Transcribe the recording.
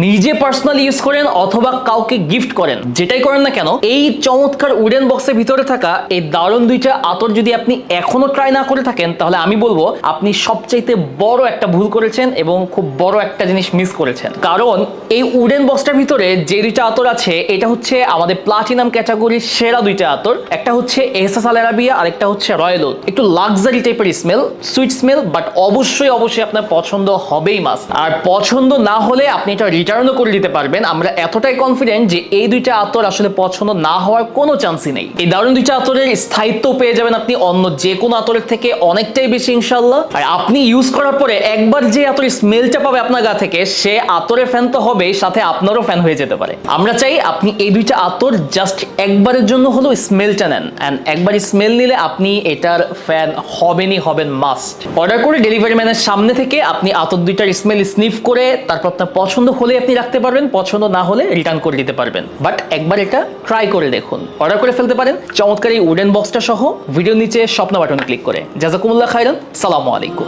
নিজে personally use করেন অথবা কাউকে গিফট করেন, যেটাই করেন না কেন, এই চমৎকার উডেন বক্সের ভিতরে থাকা এই দারুণ দুইটা আতর যদি আপনি এখনো ট্রাই না করে থাকেন, তাহলে আমি বলবো আপনি সবচাইতে বড় একটা ভুল করেছেন এবং খুব বড় একটা জিনিস মিস করেছেন। কারণ এই উডেন বক্সটার ভিতরে যে দুইটা আতর আছে, এটা হচ্ছে আমাদের প্লাটিনাম ক্যাটাগরির সেরা দুইটা আতর। একটা হচ্ছে এহসাস আল আরাবিয়া আর একটা হচ্ছে রয়্যাল ওদ। একটু লাক্সারি টাইপের স্মেল, সুইট স্মেল, বাট অবশ্যই আপনার পছন্দ হবেই মাস্ট। আর পছন্দ না হলে আপনি এটা রিটার্নও করে দিতে পারবেন। আমরা এতটাই কনফিডেন্ট যে এই দুইটা আতর আসলে পছন্দ না হওয়ার কোনো চান্সই নেই। এই দারুণ দুইটা আতরের স্থায়িত্ব পেয়ে যাবেন আপনি অন্য যে কোনো আতরের থেকে অনেকটাই বেশি ইনশাআল্লাহ। আর আপনি ইউজ করার পরে একবার যে আতরের স্মেলটা পাবে আপনার গা থেকে, সে আতরের ফ্যান তো হবেই, সাথে আপনারও ফ্যান হয়ে যেতে পারে। আমরা চাই আপনি এই দুইটা আতর জাস্ট একবারের জন্য হলেও স্মেলটা নেন, এন্ড একবার স্মেল নিলে আপনি এটার ফ্যান হবেন মাস্ট। অর্ডার করে ডেলিভারি ম্যানের সামনে থেকে আপনি আতর দুইটার স্মেল স্নিফ করে তারপর আপনার পছন্দ হলে আপনি রাখতে পারবেন, পছন্দ না হলে রিটার্ন করে দিতে পারবেন। বাট একবার এটা ট্রাই করে দেখুন। অর্ডার করে ফেলতে পারেন চমৎকার এই উডেন বক্সটা সহ ভিডিও নিচে স্বপ্ন বাটনে ক্লিক করে। জাযাকুমুল্লাহ খাইরান, সালামু আলাইকুম।